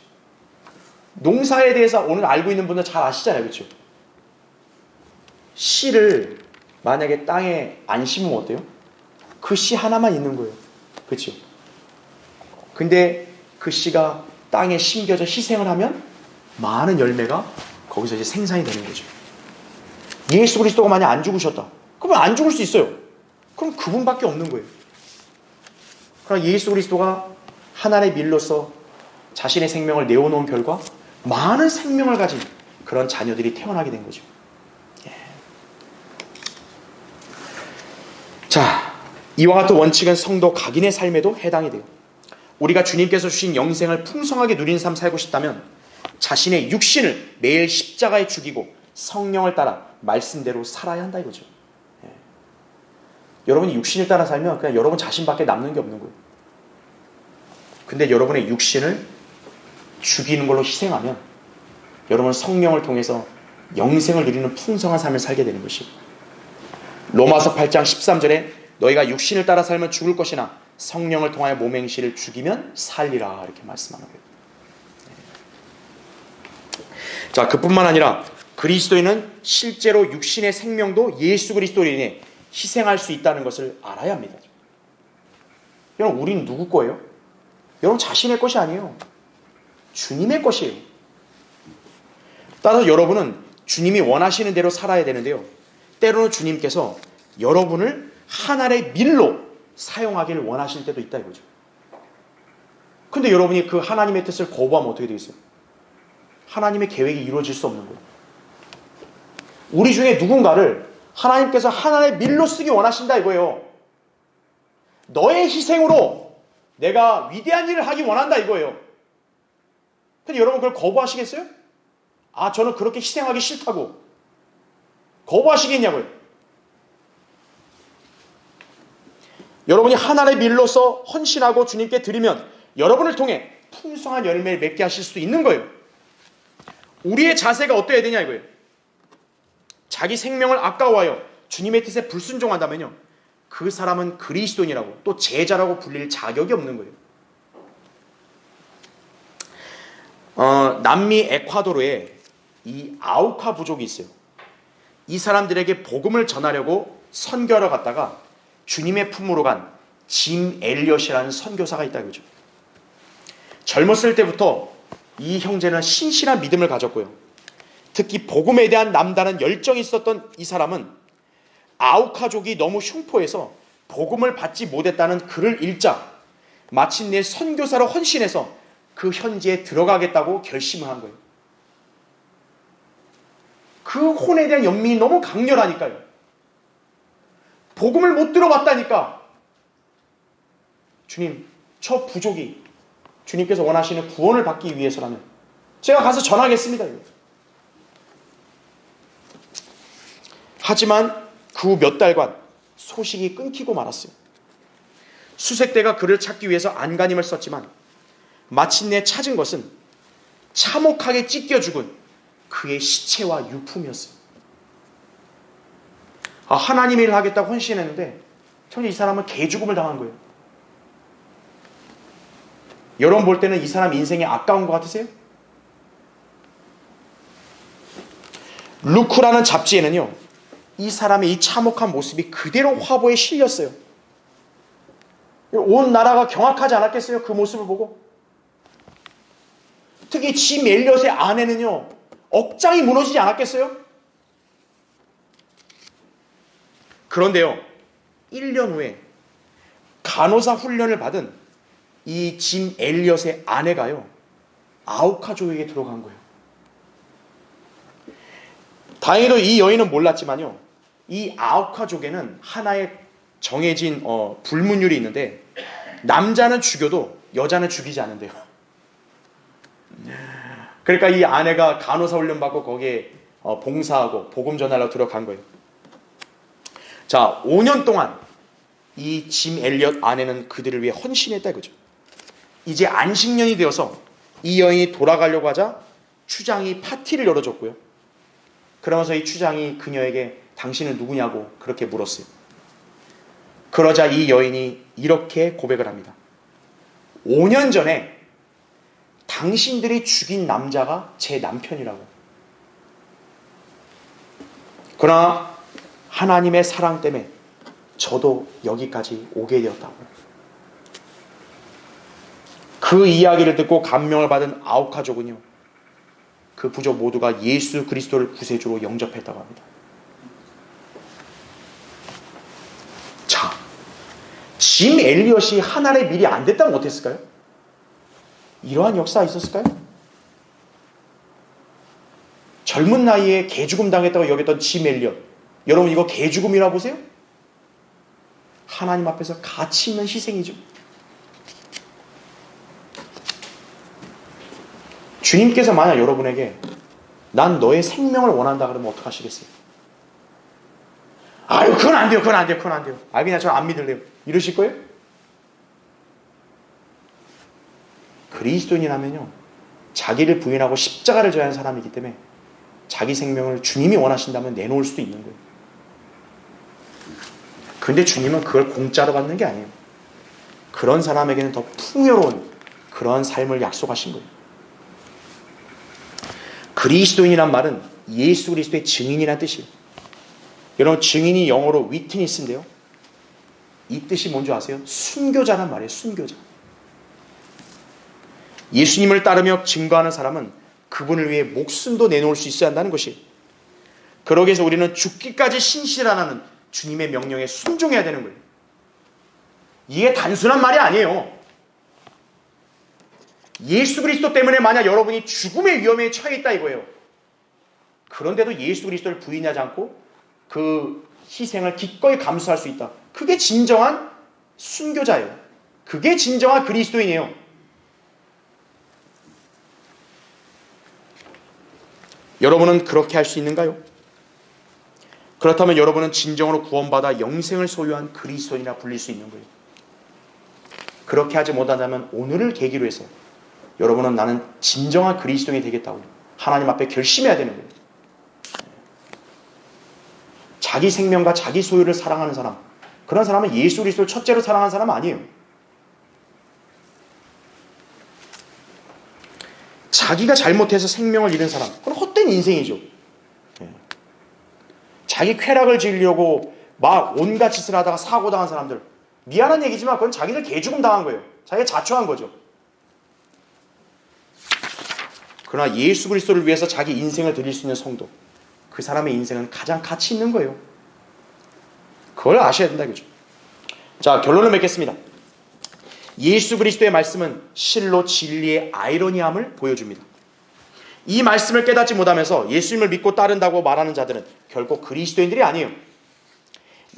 농사에 대해서 오늘 알고 있는 분들 잘 아시잖아요. 그렇죠? 씨를 만약에 땅에 안 심으면 어때요? 그 씨 하나만 있는 거예요. 그렇죠? 근데 그 씨가 땅에 심겨져 희생을 하면 많은 열매가 거기서 이제 생산이 되는 거죠. 예수 그리스도가 만약 안 죽으셨다. 그러면 안 죽을 수 있어요. 그럼 그분밖에 없는 거예요. 그러나 예수 그리스도가 하나의 밀로서 자신의 생명을 내어놓은 결과 많은 생명을 가진 그런 자녀들이 태어나게 된 거죠. 자, 이와 같은 원칙은 성도 각인의 삶에도 해당이 돼요. 우리가 주님께서 주신 영생을 풍성하게 누린 삶 살고 싶다면 자신의 육신을 매일 십자가에 죽이고 성령을 따라 말씀대로 살아야 한다 이거죠. 여러분이 육신을 따라 살면 그냥 여러분 자신밖에 남는 게 없는 거예요. 근데 여러분의 육신을 죽이는 걸로 희생하면 여러분은 성령을 통해서 영생을 누리는 풍성한 삶을 살게 되는 것이에요. 로마서 8장 13절에 너희가 육신을 따라 살면 죽을 것이나 성령을 통하여 몸의 행실을 죽이면 살리라 이렇게 말씀하는 거예요. 자, 그뿐만 아니라 그리스도인은 실제로 육신의 생명도 예수 그리스도로 인해 희생할 수 있다는 것을 알아야 합니다. 여러분, 우리는 누구 거예요? 여러분 자신의 것이 아니에요. 주님의 것이에요. 따라서 여러분은 주님이 원하시는 대로 살아야 되는데요. 때로는 주님께서 여러분을 하나의 밀로 사용하기를 원하실 때도 있다 이거죠. 근데 여러분이 그 하나님의 뜻을 거부하면 어떻게 되겠어요? 하나님의 계획이 이루어질 수 없는 거예요. 우리 중에 누군가를 하나님께서 하나의 밀로 쓰기 원하신다 이거예요. 너의 희생으로 내가 위대한 일을 하기 원한다 이거예요. 근데 여러분 그걸 거부하시겠어요? 아, 저는 그렇게 희생하기 싫다고. 거부하시겠냐고요? 여러분이 하나의 밀로서 헌신하고 주님께 드리면 여러분을 통해 풍성한 열매를 맺게 하실 수도 있는 거예요. 우리의 자세가 어떠해야 되냐 이거예요. 자기 생명을 아까워하여 주님의 뜻에 불순종한다면요, 그 사람은 그리스도인이라고 또 제자라고 불릴 자격이 없는 거예요. 남미 에콰도르에 이 아우카 부족이 있어요. 이 사람들에게 복음을 전하려고 선교하러 갔다가 주님의 품으로 간 짐 엘리엇이라는 선교사가 있다 그죠. 젊었을 때부터 이 형제는 신실한 믿음을 가졌고요. 특히 복음에 대한 남다른 열정이 있었던 이 사람은 아우카족이 너무 흉포해서 복음을 받지 못했다는 글을 읽자 마침내 선교사로 헌신해서 그 현지에 들어가겠다고 결심을 한 거예요. 그 혼에 대한 연민이 너무 강렬하니까요. 복음을 못 들어봤다니까. 주님, 저 부족이 주님께서 원하시는 구원을 받기 위해서라면 제가 가서 전하겠습니다. 하지만 그 후 몇 달간 소식이 끊기고 말았어요. 수색대가 그를 찾기 위해서 안간힘을 썼지만 마침내 찾은 것은 참혹하게 찢겨 죽은 그의 시체와 유품이었어요. 하나님의 일을 하겠다고 헌신했는데 전혀 이 사람은 개죽음을 당한 거예요. 여러분 볼 때는 이 사람 인생이 아까운 것 같으세요? 루크라는 잡지에는요, 이 사람의 이 참혹한 모습이 그대로 화보에 실렸어요. 온 나라가 경악하지 않았겠어요? 그 모습을 보고. 특히 짐 엘리엇의 아내는요, 억장이 무너지지 않았겠어요? 그런데요, 1년 후에 간호사 훈련을 받은 이 짐 엘리엇의 아내가요, 아우카족에게 들어간 거예요. 다행히도 이 여인은 몰랐지만요, 이 아우카족에는 하나의 정해진 불문율이 있는데 남자는 죽여도 여자는 죽이지 않는데요. 그러니까 이 아내가 간호사 훈련 받고 거기에 봉사하고 복음 전하러 들어간 거예요. 자, 5년 동안 이 짐 엘리엇 아내는 그들을 위해 헌신했다 이거죠. 이제 안식년이 되어서 이 여인이 돌아가려고 하자 추장이 파티를 열어줬고요. 그러면서 이 추장이 그녀에게 당신은 누구냐고 그렇게 물었어요. 그러자 이 여인이 이렇게 고백을 합니다. 5년 전에 당신들이 죽인 남자가 제 남편이라고. 그러나 하나님의 사랑 때문에 저도 여기까지 오게 되었다고. 그 이야기를 듣고 감명을 받은 아우카족은요, 그 부족 모두가 예수 그리스도를 구세주로 영접했다고 합니다. 자, 짐 엘리엇이 하나님의 밀이 안 됐다면 어땠을까요? 이러한 역사가 있었을까요? 젊은 나이에 개죽음 당했다고 여겼던 짐 엘리엇, 여러분 이거 개죽음이라고 보세요? 하나님 앞에서 가치 있는 희생이죠. 주님께서 만약 여러분에게 난 너의 생명을 원한다 그러면 어떡하시겠어요? 아유, 그건 안 돼요, 그건 안 돼요, 그건 안 돼요. 그냥 저 안 믿을래요. 이러실 거예요? 그리스도인이라면요, 자기를 부인하고 십자가를 져야 하는 사람이기 때문에 자기 생명을 주님이 원하신다면 내놓을 수도 있는 거예요. 그런데 주님은 그걸 공짜로 받는 게 아니에요. 그런 사람에게는 더 풍요로운 그런 삶을 약속하신 거예요. 그리스도인이란 말은 예수 그리스도의 증인이라는 뜻이에요. 여러분, 증인이 영어로 위트니스인데요, 이 뜻이 뭔지 아세요? 순교자란 말이에요. 순교자. 예수님을 따르며 증거하는 사람은 그분을 위해 목숨도 내놓을 수 있어야 한다는 것이에요. 그러기 위해서 우리는 죽기까지 신실하라는 주님의 명령에 순종해야 되는 거예요. 이게 단순한 말이 아니에요. 예수 그리스도 때문에 만약 여러분이 죽음의 위험에 처해 있다 이거예요. 그런데도 예수 그리스도를 부인하지 않고 그 희생을 기꺼이 감수할 수 있다. 그게 진정한 순교자예요. 그게 진정한 그리스도인이에요. 여러분은 그렇게 할 수 있는가요? 그렇다면 여러분은 진정으로 구원받아 영생을 소유한 그리스도인이라 불릴 수 있는 거예요. 그렇게 하지 못한다면 오늘을 계기로 해서 여러분은 나는 진정한 그리스도인이 되겠다고 하나님 앞에 결심해야 되는 거예요. 자기 생명과 자기 소유를 사랑하는 사람, 그런 사람은 예수 그리스도를 첫째로 사랑하는 사람은 아니에요. 자기가 잘못해서 생명을 잃은 사람, 그건 헛된 인생이죠. 자기 쾌락을 지으려고 막 온갖 짓을 하다가 사고당한 사람들, 미안한 얘기지만 그건 자기들 개죽음 당한 거예요. 자기가 자초한 거죠. 그러나 예수 그리스도를 위해서 자기 인생을 드릴 수 있는 성도, 그 사람의 인생은 가장 가치 있는 거예요. 그걸 아셔야 된다 이거죠. 자, 결론을 맺겠습니다. 예수 그리스도의 말씀은 실로 진리의 아이러니함을 보여줍니다. 이 말씀을 깨닫지 못하면서 예수님을 믿고 따른다고 말하는 자들은 결코 그리스도인들이 아니에요.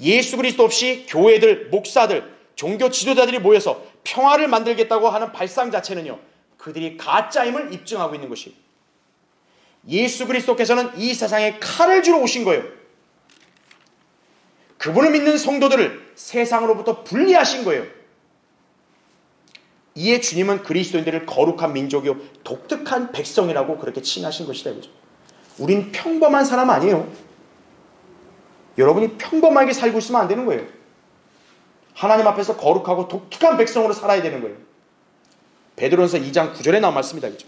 예수 그리스도 없이 교회들, 목사들, 종교 지도자들이 모여서 평화를 만들겠다고 하는 발상 자체는요, 그들이 가짜임을 입증하고 있는 것이에요. 예수 그리스도께서는 이 세상에 칼을 주러 오신 거예요. 그분을 믿는 성도들을 세상으로부터 분리하신 거예요. 이에 주님은 그리스도인들을 거룩한 민족이요 독특한 백성이라고 그렇게 칭하신 것이다 이거죠. 우린 평범한 사람 아니에요. 여러분이 평범하게 살고 있으면 안 되는 거예요. 하나님 앞에서 거룩하고 독특한 백성으로 살아야 되는 거예요. 베드로전서 2장 9절에 나온 말씀이다 이거죠.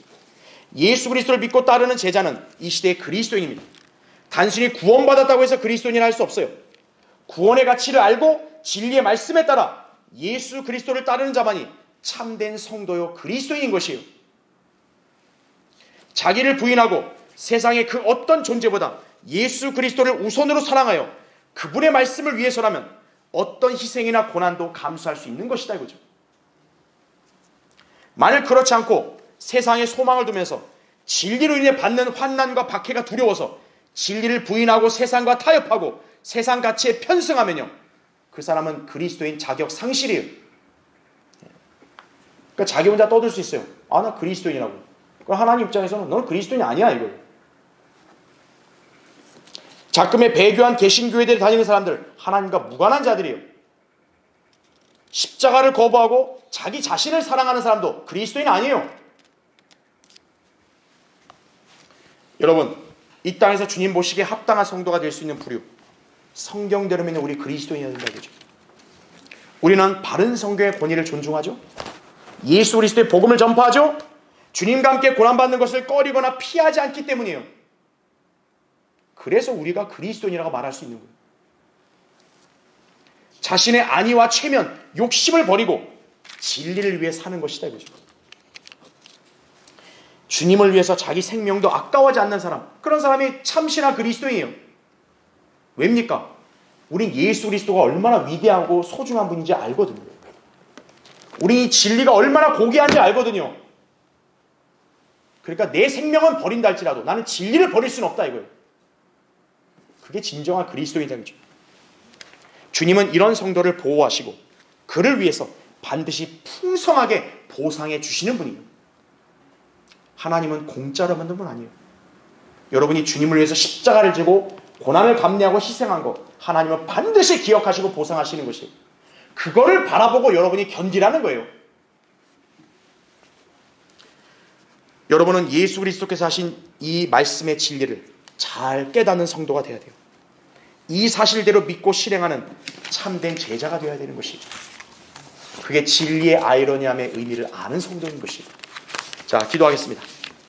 예수 그리스도를 믿고 따르는 제자는 이 시대의 그리스도인입니다. 단순히 구원받았다고 해서 그리스도인이라 할 수 없어요. 구원의 가치를 알고 진리의 말씀에 따라 예수 그리스도를 따르는 자만이 참된 성도요 그리스도인인 것이에요. 자기를 부인하고 세상의 그 어떤 존재보다 예수 그리스도를 우선으로 사랑하여 그분의 말씀을 위해서라면 어떤 희생이나 고난도 감수할 수 있는 것이다 이거죠. 만일 그렇지 않고 세상에 소망을 두면서 진리로 인해 받는 환난과 박해가 두려워서 진리를 부인하고 세상과 타협하고 세상 가치에 편승하면요, 그 사람은 그리스도인 자격 상실이에요. 그러니까 자기 혼자 떠들 수 있어요. 아, 나 그리스도인이라고. 그럼 하나님 입장에서는 너는 그리스도인이 아니야 이거. 작금의 배교한 개신교회들에 다니는 사람들 하나님과 무관한 자들이에요. 십자가를 거부하고 자기 자신을 사랑하는 사람도 그리스도인 아니에요. 여러분, 이 땅에서 주님 보시기에 합당한 성도가 될 수 있는 부류, 성경대로 믿는 우리 그리스도인이어야 된다 이거죠. 우리는 바른 성경의 권위를 존중하죠. 예수 그리스도의 복음을 전파하죠. 주님과 함께 고난받는 것을 꺼리거나 피하지 않기 때문이에요. 그래서 우리가 그리스도인이라고 말할 수 있는 거예요. 자신의 안위와 체면, 욕심을 버리고 진리를 위해 사는 것이다 이거죠. 주님을 위해서 자기 생명도 아까워하지 않는 사람, 그런 사람이 참신한 그리스도인이에요. 왜입니까? 우린 예수 그리스도가 얼마나 위대하고 소중한 분인지 알거든요. 우리 이 진리가 얼마나 고귀한지 알거든요. 그러니까 내 생명은 버린다 할지라도 나는 진리를 버릴 수는 없다 이거예요. 그게 진정한 그리스도인이라는 거죠. 주님은 이런 성도를 보호하시고 그를 위해서 반드시 풍성하게 보상해 주시는 분이에요. 하나님은 공짜로 만든 분 아니에요. 여러분이 주님을 위해서 십자가를 지고 고난을 감내하고 희생한 것, 하나님은 반드시 기억하시고 보상하시는 것이에요. 그거를 바라보고 여러분이 견디라는 거예요. 여러분은 예수 그리스도께서 하신 이 말씀의 진리를 잘 깨닫는 성도가 되어야 돼요. 이 사실대로 믿고 실행하는 참된 제자가 되어야 되는 것이죠. 그게 진리의 아이러니함의 의미를 아는 성도인 것이죠. 자, 기도하겠습니다.